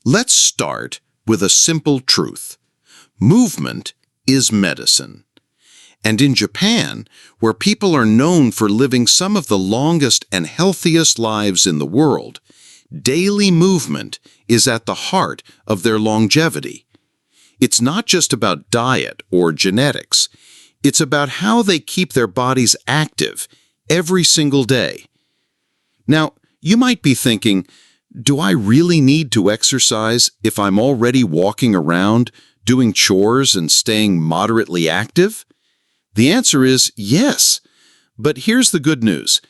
Let's start with a simple truth. Movement is medicine. And in Japan, where people are known for living some of the longest and healthiest lives in the world, daily movement is at the heart of their longevity. It's not just about diet or genetics. It's about how they keep their bodies active every single day. Now, you might be thinking, do I really need to exercise if I'm already walking around, doing chores, and staying moderately active? The answer is yes. But here's the good news.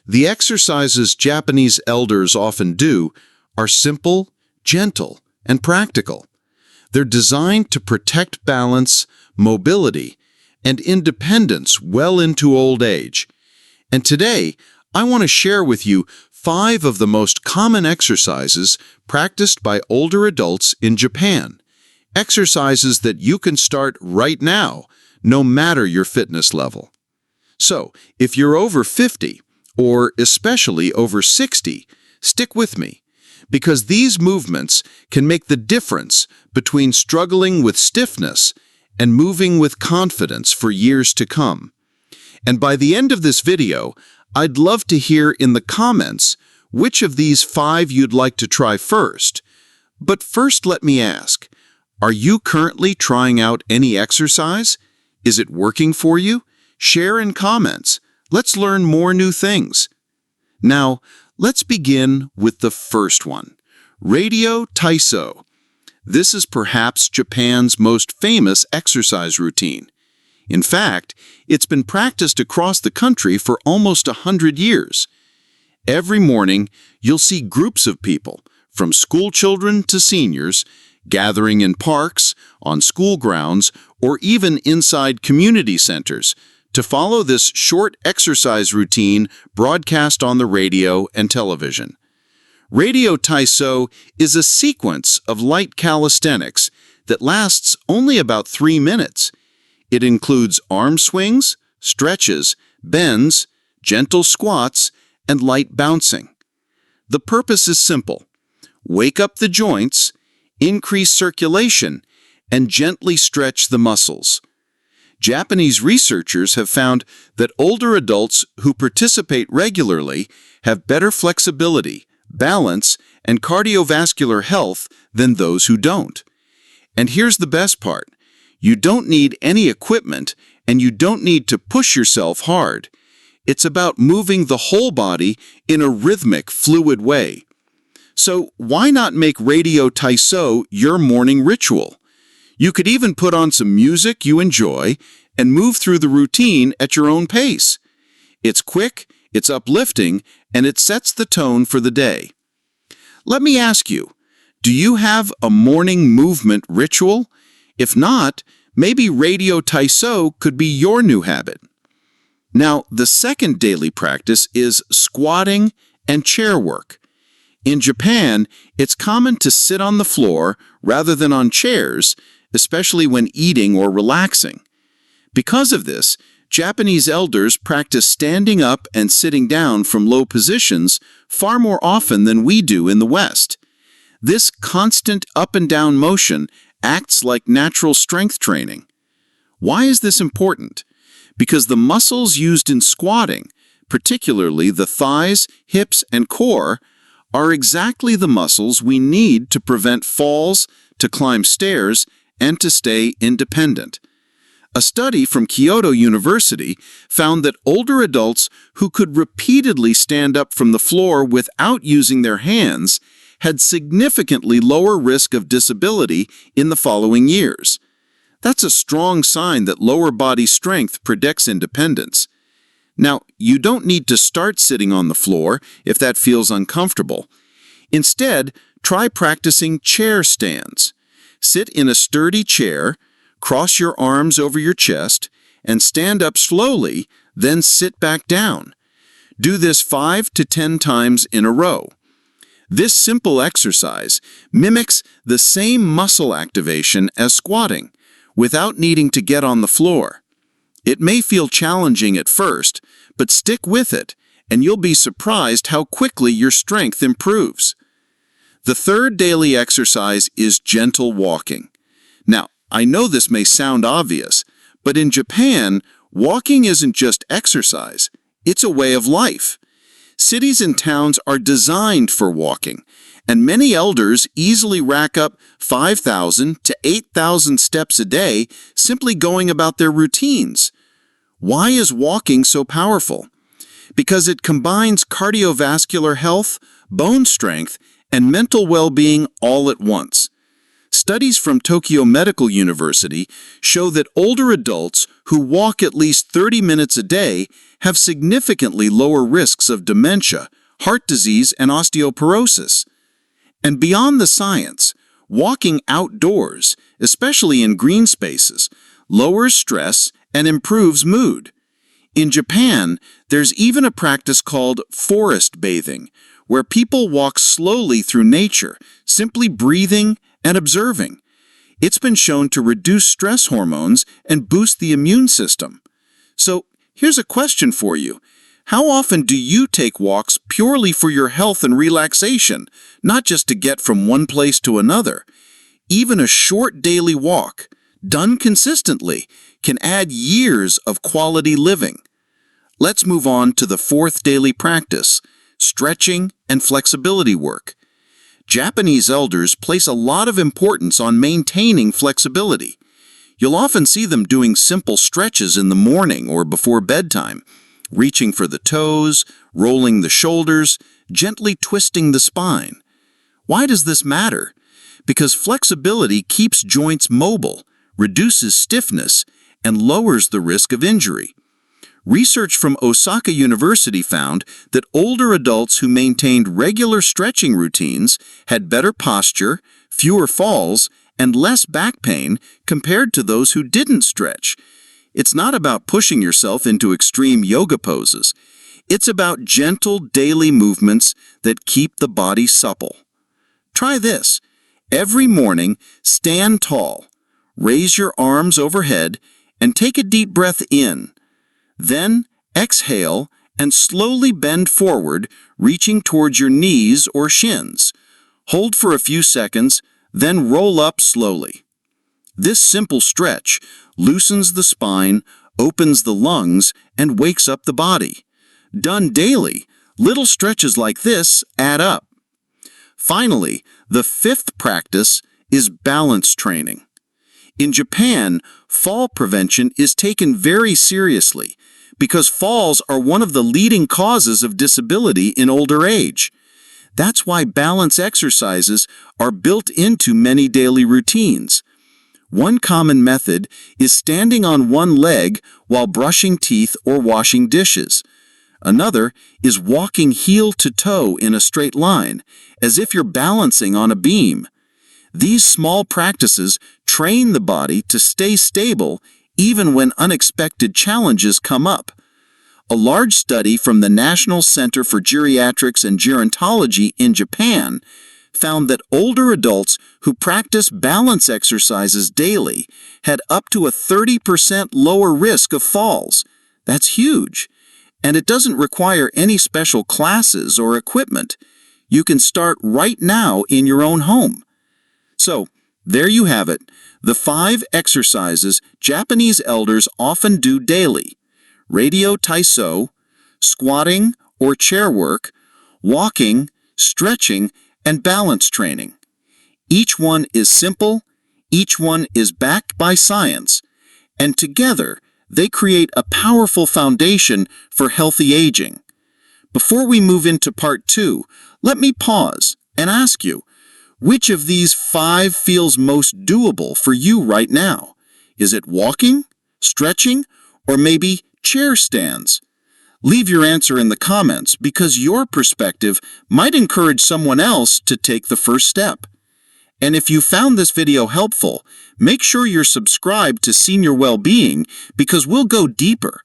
The exercises Japanese elders often do are simple, gentle, and practical. They're designed to protect balance, mobility, and independence well into old age. And today, I want to share with you 5 of the most common exercises practiced by older adults in Japan. Exercises that you can start right now, no matter your fitness level. So, if you're over 50, or especially over 60, stick with me, because these movements can make the difference between struggling with stiffness and moving with confidence for years to come. And by the end of this video, I'd love to hear in the comments which of these 5 you'd like to try first. But first, let me ask, are you currently trying out any exercise? Is it working for you? Share in comments. Let's learn more new things. Now, let's begin with the first one, Radio Taiso. This is perhaps Japan's most famous exercise routine. In fact, it's been practiced across the country for almost 100 years. Every morning, you'll see groups of people, from school children to seniors, gathering in parks, on school grounds, or even inside community centers to follow this short exercise routine broadcast on the radio and television. Radio Taiso is a sequence of light calisthenics that lasts only about 3 minutes. It includes arm swings, stretches, bends, gentle squats, and light bouncing. The purpose is simple. Wake up the joints, increase circulation, and gently stretch the muscles. Japanese researchers have found that older adults who participate regularly have better flexibility, balance, and cardiovascular health than those who don't. And here's the best part. You don't need any equipment, and you don't need to push yourself hard. It's about moving the whole body in a rhythmic, fluid way. So why not make Radio Taiso your morning ritual? You could even put on some music you enjoy and move through the routine at your own pace. It's quick, it's uplifting, and it sets the tone for the day. Let me ask you, do you have a morning movement ritual? If not, maybe Radio Taiso could be your new habit. Now, the second daily practice is squatting and chair work. In Japan, it's common to sit on the floor rather than on chairs, especially when eating or relaxing. Because of this, Japanese elders practice standing up and sitting down from low positions far more often than we do in the West. This constant up and down motion acts like natural strength training. Why is this important? Because the muscles used in squatting, particularly the thighs, hips, and core, are exactly the muscles we need to prevent falls, to climb stairs, and to stay independent. A study from Kyoto University found that older adults who could repeatedly stand up from the floor without using their hands had significantly lower risk of disability in the following years. That's a strong sign that lower body strength predicts independence. Now, you don't need to start sitting on the floor if that feels uncomfortable. Instead, try practicing chair stands. Sit in a sturdy chair, cross your arms over your chest, and stand up slowly, then sit back down. Do this 5 to 10 times in a row. This simple exercise mimics the same muscle activation as squatting, without needing to get on the floor. It may feel challenging at first, but stick with it, and you'll be surprised how quickly your strength improves. The third daily exercise is gentle walking. Now, I know this may sound obvious, but in Japan, walking isn't just exercise, it's a way of life. Cities and towns are designed for walking, and many elders easily rack up 5,000 to 8,000 steps a day simply going about their routines. Why is walking so powerful? Because it combines cardiovascular health, bone strength, and mental well-being all at once. Studies from Tokyo Medical University show that older adults who walk at least 30 minutes a day have significantly lower risks of dementia, heart disease, and osteoporosis. And beyond the science, walking outdoors, especially in green spaces, lowers stress and improves mood. In Japan, there's even a practice called forest bathing, where people walk slowly through nature, simply breathing and observing. It's been shown to reduce stress hormones and boost the immune system. So, here's a question for you. How often do you take walks purely for your health and relaxation, not just to get from one place to another? Even a short daily walk, done consistently, can add years of quality living. Let's move on to the fourth daily practice, stretching and flexibility work. Japanese elders place a lot of importance on maintaining flexibility. You'll often see them doing simple stretches in the morning or before bedtime, reaching for the toes, rolling the shoulders, gently twisting the spine. Why does this matter? Because flexibility keeps joints mobile, reduces stiffness, and lowers the risk of injury. Research from Osaka University found that older adults who maintained regular stretching routines had better posture, fewer falls, and less back pain compared to those who didn't stretch. It's not about pushing yourself into extreme yoga poses. It's about gentle daily movements that keep the body supple. Try this. Every morning, stand tall, raise your arms overhead, and take a deep breath in. Then, exhale and slowly bend forward, reaching towards your knees or shins. Hold for a few seconds, then roll up slowly. This simple stretch loosens the spine, opens the lungs, and wakes up the body. Done daily, little stretches like this add up. Finally, the fifth practice is balance training. In Japan, fall prevention is taken very seriously because falls are one of the leading causes of disability in older age. That's why balance exercises are built into many daily routines. One common method is standing on one leg while brushing teeth or washing dishes. Another is walking heel to toe in a straight line, as if you're balancing on a beam. These small practices train the body to stay stable even when unexpected challenges come up. A large study from the National Center for Geriatrics and Gerontology in Japan found that older adults who practice balance exercises daily had up to a 30% lower risk of falls. That's huge. And it doesn't require any special classes or equipment. You can start right now in your own home. So, there you have it, the 5 exercises Japanese elders often do daily: Radio Taiso, squatting or chair work, walking, stretching, and balance training. Each one is simple, each one is backed by science, and together they create a powerful foundation for healthy aging. Before we move into part 2, let me pause and ask you, which of these 5 feels most doable for you right now? Is it walking, stretching, or maybe chair stands? Leave your answer in the comments because your perspective might encourage someone else to take the first step. And if you found this video helpful, make sure you're subscribed to Senior Wellbeing because we'll go deeper.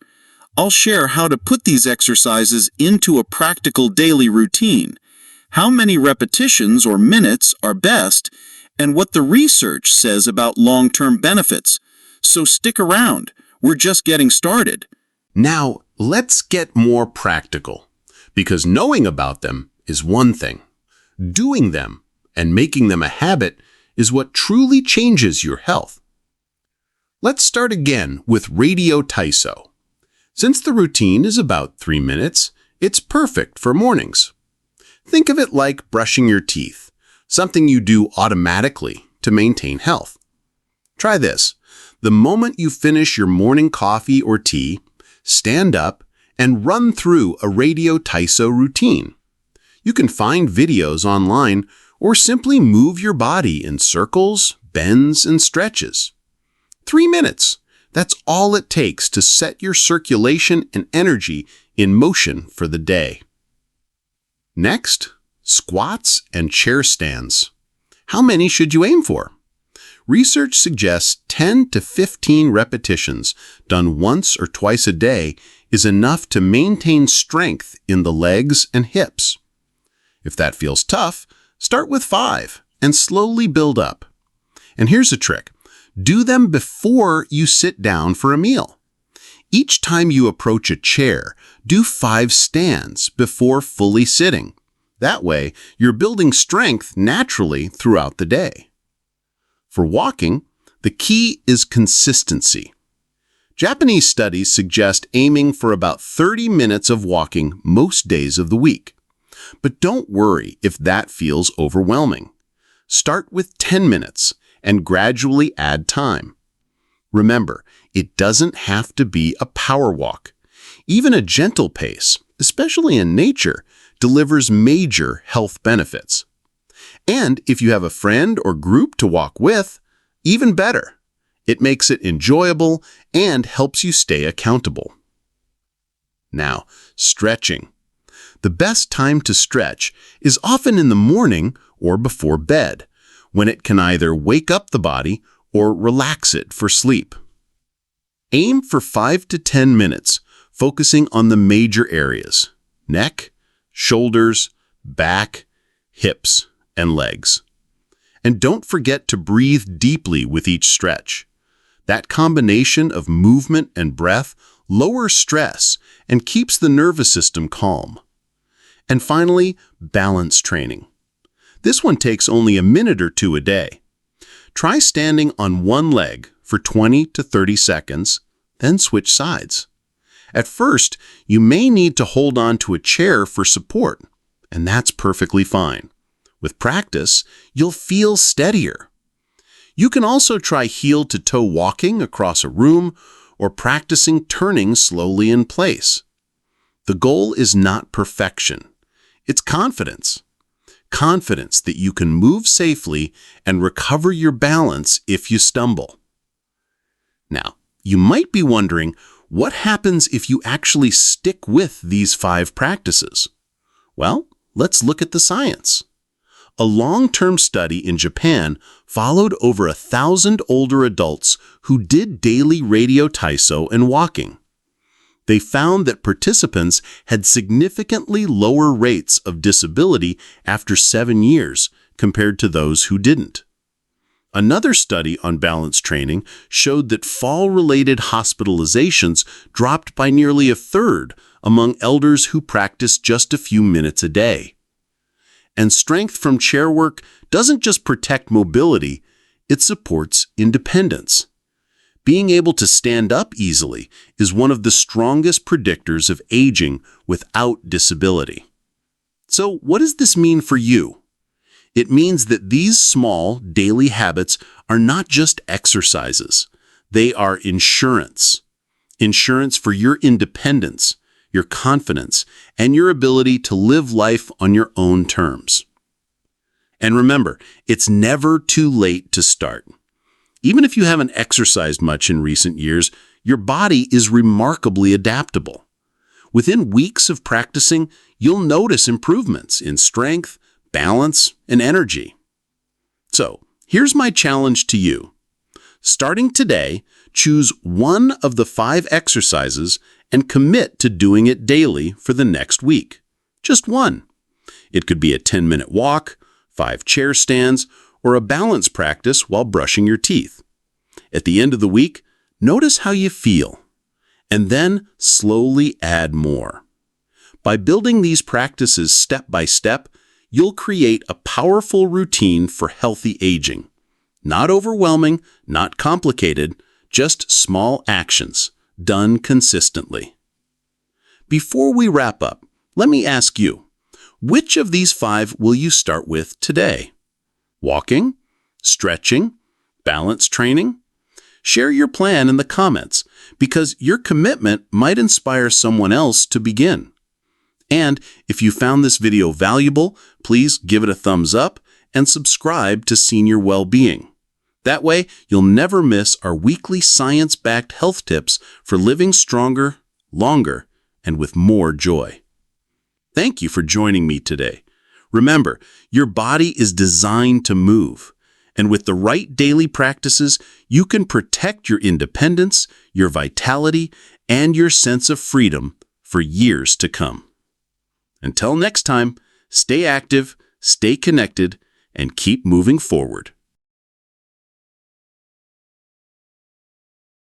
I'll share how to put these exercises into a practical daily routine, how many repetitions or minutes are best, and what the research says about long-term benefits. So stick around, we're just getting started. Now, let's get more practical, because knowing about them is one thing. Doing them, and making them a habit is what truly changes your health. Let's start again with Radio Taiso. Since the routine is about 3 minutes, it's perfect for mornings. Think of it like brushing your teeth, something you do automatically to maintain health. Try this. The moment you finish your morning coffee or tea, stand up and run through a Radio Taiso routine. You can find videos online or simply move your body in circles, bends, and stretches. 3 minutes. That's all it takes to set your circulation and energy in motion for the day. Next, squats and chair stands. How many should you aim for? Research suggests 10 to 15 repetitions done once or twice a day is enough to maintain strength in the legs and hips. If that feels tough, start with 5 and slowly build up. And here's a trick. Do them before you sit down for a meal. Each time you approach a chair, do 5 stands before fully sitting. That way, you're building strength naturally throughout the day. For walking, the key is consistency. Japanese studies suggest aiming for about 30 minutes of walking most days of the week. But don't worry if that feels overwhelming. Start with 10 minutes and gradually add time. Remember, it doesn't have to be a power walk. Even a gentle pace, especially in nature, delivers major health benefits. And if you have a friend or group to walk with, even better. It makes it enjoyable and helps you stay accountable. Now, stretching. The best time to stretch is often in the morning or before bed, when it can either wake up the body or relax it for sleep. Aim for 5 to 10 minutes, focusing on the major areas: neck, shoulders, back, hips, and legs. And don't forget to breathe deeply with each stretch. That combination of movement and breath lowers stress and keeps the nervous system calm. And finally, balance training. This one takes only a minute or 2 a day. Try standing on one leg for 20 to 30 seconds, then switch sides. At first, you may need to hold on to a chair for support, and that's perfectly fine. With practice, you'll feel steadier. You can also try heel-to-toe walking across a room or practicing turning slowly in place. The goal is not perfection. It's confidence. Confidence that you can move safely and recover your balance if you stumble. Now, you might be wondering, what happens if you actually stick with these 5 practices? Well, let's look at the science. A long-term study in Japan followed over 1,000 older adults who did daily Radio Taiso and walking. They found that participants had significantly lower rates of disability after 7 years compared to those who didn't. Another study on balance training showed that fall-related hospitalizations dropped by nearly 1/3 among elders who practiced just a few minutes a day. And strength from chair work doesn't just protect mobility, it supports independence. Being able to stand up easily is one of the strongest predictors of aging without disability. So what does this mean for you? It means that these small daily habits are not just exercises. They are insurance. Insurance for your independence, your confidence, and your ability to live life on your own terms. And remember, it's never too late to start. Even if you haven't exercised much in recent years, your body is remarkably adaptable. Within weeks of practicing, you'll notice improvements in strength, balance, and energy. So, here's my challenge to you. Starting today, choose one of the 5 exercises and commit to doing it daily for the next week. Just one. It could be a 10-minute walk, 5 chair stands, or a balance practice while brushing your teeth. At the end of the week, notice how you feel, and then slowly add more. By building these practices step by step, you'll create a powerful routine for healthy aging. Not overwhelming, not complicated, just small actions, done consistently. Before we wrap up, let me ask you, which of these 5 will you start with today? Walking? Stretching? Balance training? Share your plan in the comments, because your commitment might inspire someone else to begin. And if you found this video valuable, please give it a thumbs up and subscribe to Senior Wellbeing. That way, you'll never miss our weekly science-backed health tips for living stronger, longer, and with more joy. Thank you for joining me today. Remember, your body is designed to move, and with the right daily practices, you can protect your independence, your vitality, and your sense of freedom for years to come. Until next time, stay active, stay connected, and keep moving forward.